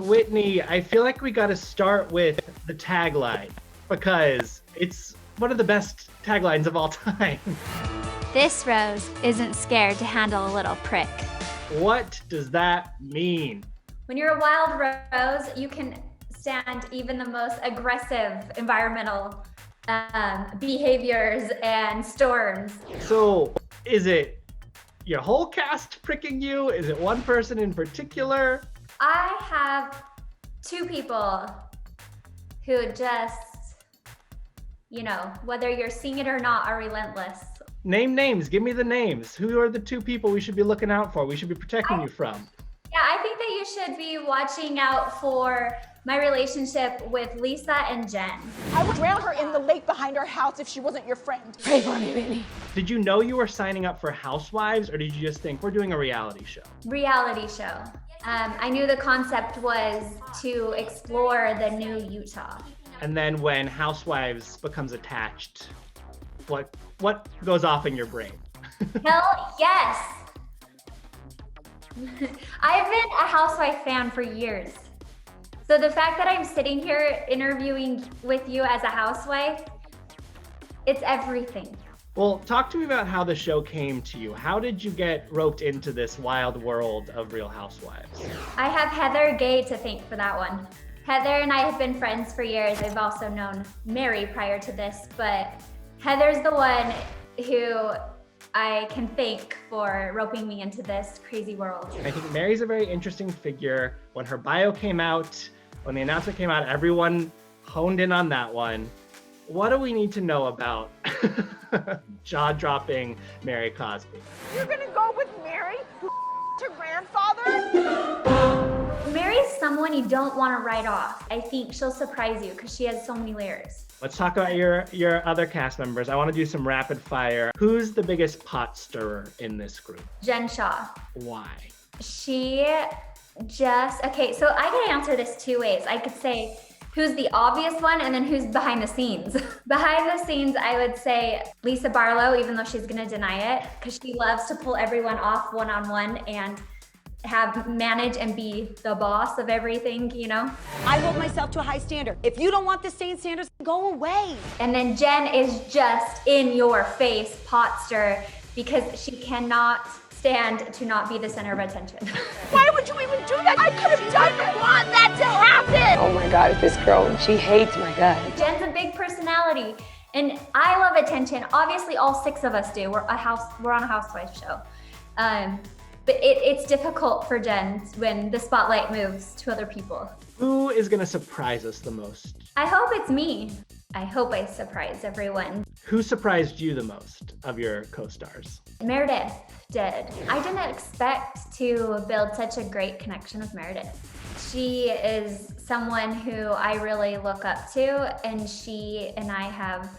Whitney, I feel like we got to start with the tagline because it's one of the best taglines of all time. This rose isn't scared to handle a little prick. What does that mean? When you're a wild rose, you can stand even the most aggressive environmental behaviors and storms. So, is it your whole cast pricking you? Is it one person in particular? I have two people who just, whether you're seeing it or not, are relentless. Name names. Give me the names. Who are the two people we should be looking out for? We should be protecting you from. Yeah, I think that you should be watching out for my relationship with Lisa and Jen. I would drown her in the lake behind our house if she wasn't your friend. Pray for me, Whitney. Did you know you were signing up for Housewives, or did you just think we're doing a reality show? Reality show. I knew the concept was to explore the new Utah. And then when Housewives becomes attached, what goes off in your brain? Hell yes. I've been a Housewife fan for years. So the fact that I'm sitting here interviewing with you as a housewife, it's everything. Well, talk to me about how the show came to you. How did you get roped into this wild world of Real Housewives? I have Heather Gay to thank for that one. Heather and I have been friends for years. I've also known Mary prior to this, but Heather's the one who I can thank for roping me into this crazy world. I think Mary's a very interesting figure. When her bio came out, when the announcement came out, everyone honed in on that one. What do we need to know about jaw-dropping Mary Cosby? You're gonna go with Mary, who her grandfather? Mary's someone you don't want to write off. I think she'll surprise you because she has so many layers. Let's talk about your other cast members. I want to do some rapid fire. Who's the biggest pot stirrer in this group? Jen Shaw. Why? Okay, so I could answer this two ways. I could say who's the obvious one and then who's behind the scenes. Behind the scenes, I would say Lisa Barlow, even though she's gonna deny it, because she loves to pull everyone off one-on-one and manage and be the boss of everything, I hold myself to a high standard. If you don't want the same standards, go away. And then Jen is just in your face pot stir because she cannot stand to not be the center of attention. Why would you even do that? I could have done it. Want that to happen. Oh my God, this girl, she hates my God. Jen's a big personality and I love attention. Obviously all six of us do. We're on a housewife show. But it's difficult for Jen when the spotlight moves to other people. Who is going to surprise us the most? I hope it's me. I hope I surprise everyone. Who surprised you the most of your co-stars? Meredith did. I didn't expect to build such a great connection with Meredith. She is someone who I really look up to, and she and I have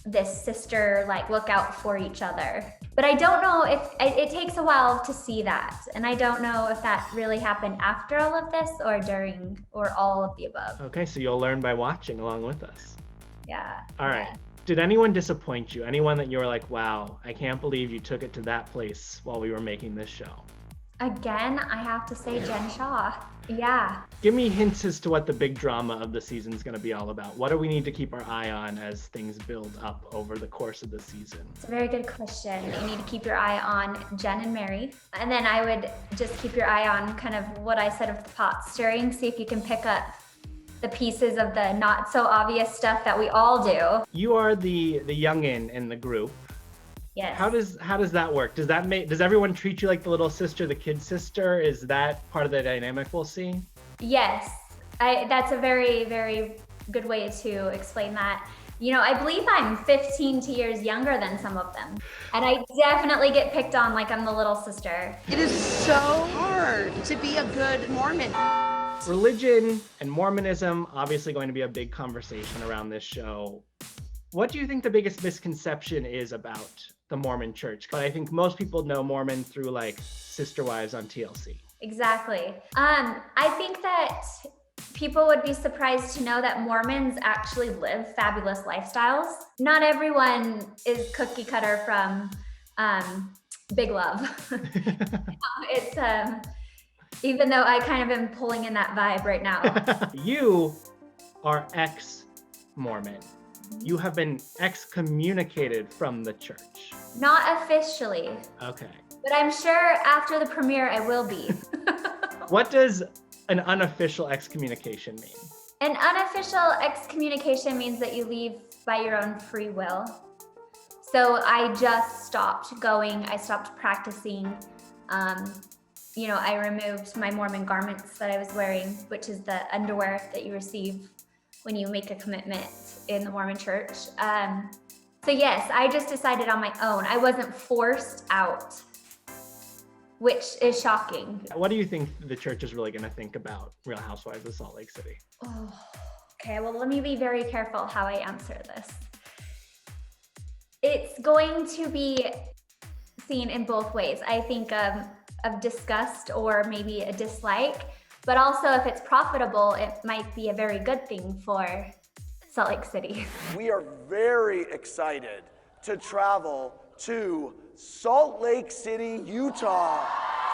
this sister look out for each other. But I don't know if it takes a while to see that. And I don't know if that really happened after all of this or during or all of the above. Okay, so you'll learn by watching along with us. Yeah. All right. Did anyone disappoint you? Anyone that you were like, wow, I can't believe you took it to that place while we were making this show? Again, I have to say Jen Shaw. Yeah. Give me hints as to what the big drama of the season is going to be all about. What do we need to keep our eye on as things build up over the course of the season? It's a very good question. You need to keep your eye on Jen and Mary. And then I would just keep your eye on kind of what I said of the pot stirring. See if you can pick up the pieces of the not so obvious stuff that we all do. You are the youngin in the group. Yes. How does that work? Does everyone treat you like the little sister, the kid sister? Is that part of the dynamic we'll see? Yes. That's a very, very good way to explain that. I believe I'm 15 years younger than some of them. And I definitely get picked on like I'm the little sister. It is so hard to be a good Mormon. Religion and Mormonism, obviously going to be a big conversation around this show. What do you think the biggest misconception is about the Mormon church? But I think most people know Mormon through Sister Wives on TLC. Exactly. I think that people would be surprised to know that Mormons actually live fabulous lifestyles. Not everyone is cookie cutter from Big Love. even though I kind of am pulling in that vibe right now. You are ex-Mormon. You have been excommunicated from the church. Not officially, Okay. but I'm sure after the premiere I will be. What does an unofficial excommunication mean? An unofficial excommunication means that you leave by your own free will. So I just stopped going, I stopped practicing. I removed my Mormon garments that I was wearing, which is the underwear that you receive when you make a commitment in the Mormon church. So yes, I just decided on my own. I wasn't forced out, which is shocking. What do you think the church is really going to think about Real Housewives of Salt Lake City? Oh, okay, well, let me be very careful how I answer this. It's going to be seen in both ways. I think of disgust or maybe a dislike, but also if it's profitable, it might be a very good thing for Salt Lake City. We are very excited to travel to Salt Lake City, Utah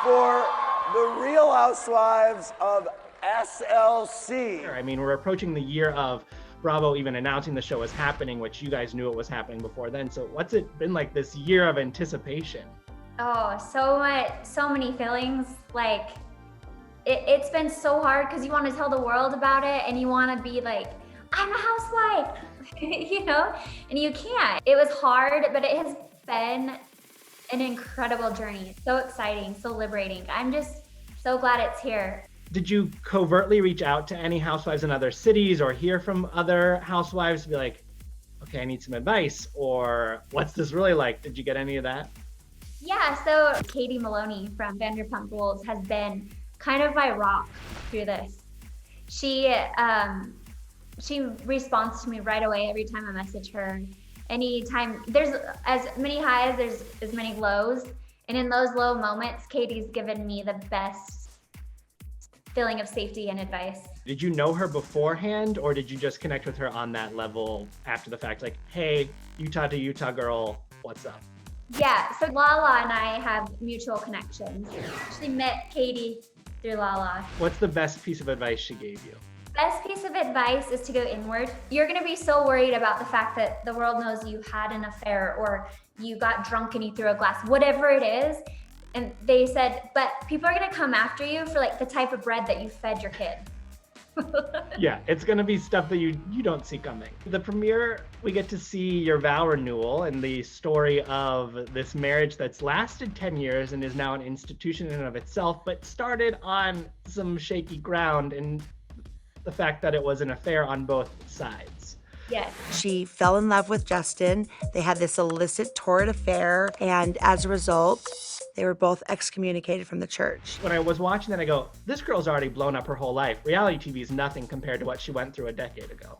for the Real Housewives of SLC. I mean, we're approaching the year of Bravo even announcing the show was happening, which you guys knew it was happening before then. So what's it been like this year of anticipation? Oh, so many feelings. Like, it's been so hard because you want to tell the world about it and you want to be like, I'm a housewife, and you can't. It was hard, but it has been an incredible journey. So exciting, so liberating. I'm just so glad it's here. Did you covertly reach out to any housewives in other cities or hear from other housewives to be like, okay, I need some advice, or what's this really like? Did you get any of that? Yeah, so Katie Maloney from Vanderpump Rules has been kind of my rock through this. She responds to me right away every time I message her. Anytime, there's as many highs, there's as many lows. And in those low moments, Katie's given me the best feeling of safety and advice. Did you know her beforehand, or did you just connect with her on that level after the fact? Like, hey, Utah to Utah girl, what's up? Yeah, so Lala and I have mutual connections. Actually met Katie through Lala. What's the best piece of advice she gave you? Best piece of advice is to go inward. You're gonna be so worried about the fact that the world knows you had an affair or you got drunk and you threw a glass, whatever it is. And they said, but people are gonna come after you for like the type of bread that you fed your kid. Yeah, it's gonna be stuff that you don't see coming. The premiere, we get to see your vow renewal and the story of this marriage that's lasted 10 years and is now an institution in and of itself, but started on some shaky ground in the fact that it was an affair on both sides. Yes. She fell in love with Justin. They had this illicit, torrid affair, and as a result, they were both excommunicated from the church. When I was watching that, I go, this girl's already blown up her whole life. Reality TV is nothing compared to what she went through a decade ago.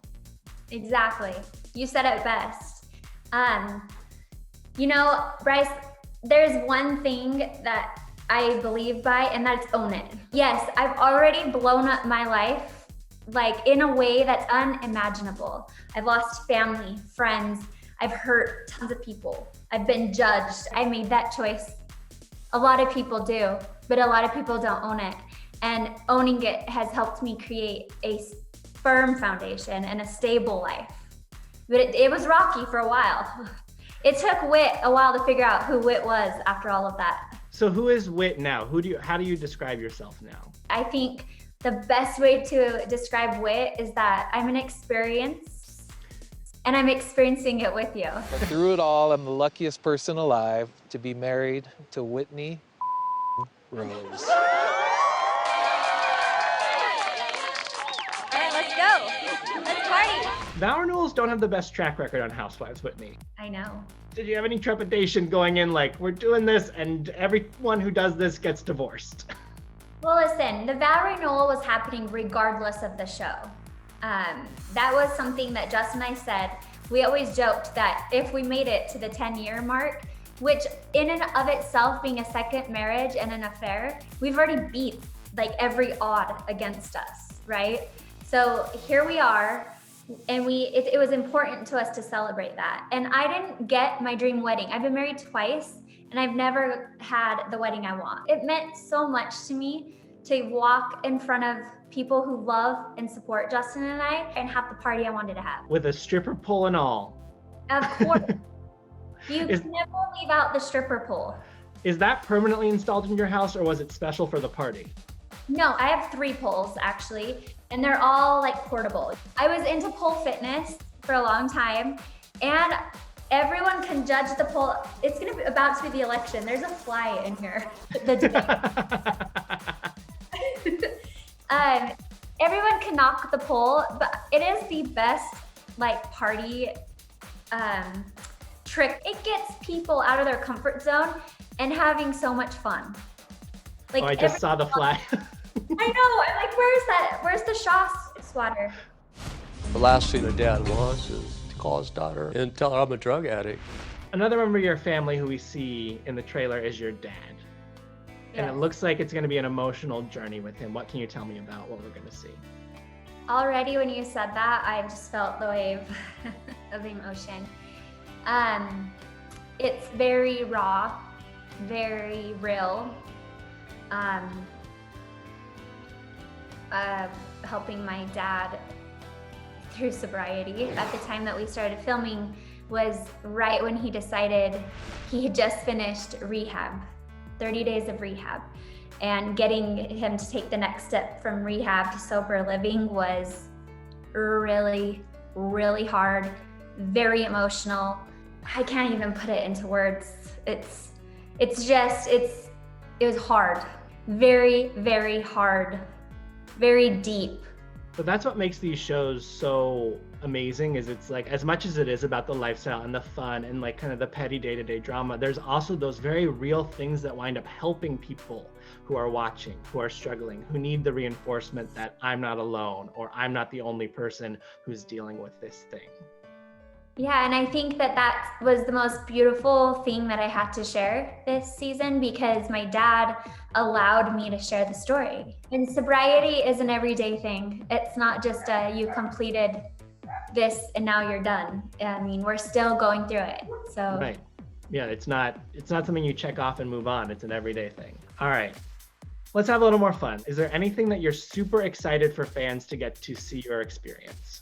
Exactly. You said it best. Bryce, there's one thing that I believe by, and that's own it. Yes, I've already blown up my life, like in a way that's unimaginable. I've lost family, friends. I've hurt tons of people. I've been judged. I made that choice. A lot of people do, but a lot of people don't own it. And owning it has helped me create a firm foundation and a stable life. But it was rocky for a while. It took Whit a while to figure out who Whit was after all of that. So who is Whit now? How do you describe yourself now? I think the best way to describe Whit is that I'm an experience and I'm experiencing it with you. Through it all, I'm the luckiest person alive to be married to Whitney Rose. All right, let's go. Let's party. Vow renewals don't have the best track record on Housewives, Whitney. I know. Did you have any trepidation going in, like, we're doing this and everyone who does this gets divorced? Well, listen, the vow renewal was happening regardless of the show. That was something that Justin and I said. We always joked that if we made it to the 10-year mark, which in and of itself being a second marriage and an affair, we've already beat like every odd against us, right? So here we are, and it was important to us to celebrate that. And I didn't get my dream wedding. I've been married twice, and I've never had the wedding I want. It meant so much to me to walk in front of people who love and support Justin and I and have the party I wanted to have. With a stripper pole and all. Of course. You Is- can never leave out the stripper pole. Is that permanently installed in your house or was it special for the party? No, I have 3 poles actually, and they're all like portable. I was into pole fitness for a long time, and everyone can judge the pole. It's about to be the election. There's a fly in here. The debate. Everyone can knock the pole, but it is the best like party trick. It gets people out of their comfort zone and having so much fun. Like, I just saw the fly. I know. I'm like, where's that? Where's the Shaw swatter? The last thing a dad wants is to call his daughter and tell her I'm a drug addict. Another member of your family who we see in the trailer is your dad. And Yes. it looks like it's going to be an emotional journey with him. What can you tell me about what we're going to see? Already when you said that, I just felt the wave of emotion. It's very raw, very real. Helping my dad through sobriety. At the time that we started filming was right when he decided he had just finished rehab, 30 days of rehab. And getting him to take the next step from rehab to sober living was really, really hard, very emotional. I can't even put it into words. It was hard, very, very hard, very deep. But that's what makes these shows so amazing is it's like, as much as it is about the lifestyle and the fun and like kind of the petty day-to-day drama, there's also those very real things that wind up helping people who are watching, who are struggling, who need the reinforcement that I'm not alone or I'm not the only person who's dealing with this thing. Yeah, and I think that was the most beautiful thing that I had to share this season because my dad allowed me to share the story. And sobriety is an everyday thing. It's not just you completed this and now you're done. I mean, we're still going through it. So Right. Yeah, it's not something you check off and move on. It's an everyday thing. All right. Let's have a little more fun. Is there anything that you're super excited for fans to get to see or experience?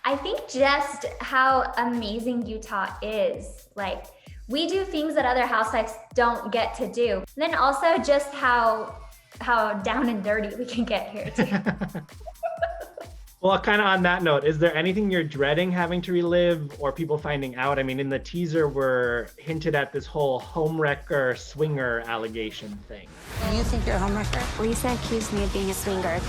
I think just how amazing Utah is. Like, we do things that other housewives don't get to do. And then also just how down and dirty we can get here too. Well, kind of on that note, is there anything you're dreading having to relive or people finding out? I mean, in the teaser, we're hinted at this whole homewrecker swinger allegation thing. You think you're a homewrecker? Lisa accused me of being a swinger.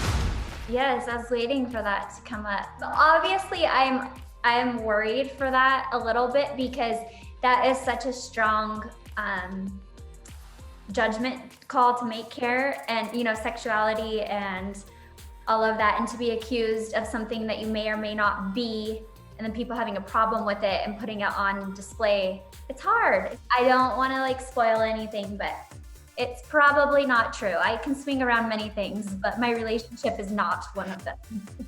Yes, I was waiting for that to come up. But obviously, I'm worried for that a little bit because that is such a strong judgment call to make here, and sexuality and all of that, and to be accused of something that you may or may not be, and then people having a problem with it and putting it on display. It's hard. I don't want to spoil anything, but it's probably not true. I can swing around many things, but my relationship is not one of them.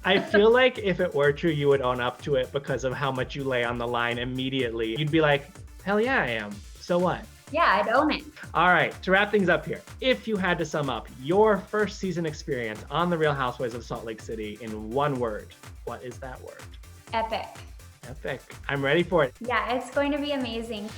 I feel like if it were true, you would own up to it because of how much you lay on the line immediately. You'd be like, hell yeah, I am. So what? Yeah, I'd own it. All right, to wrap things up here, if you had to sum up your first season experience on The Real Housewives of Salt Lake City in one word, what is that word? Epic. Epic. I'm ready for it. Yeah, it's going to be amazing.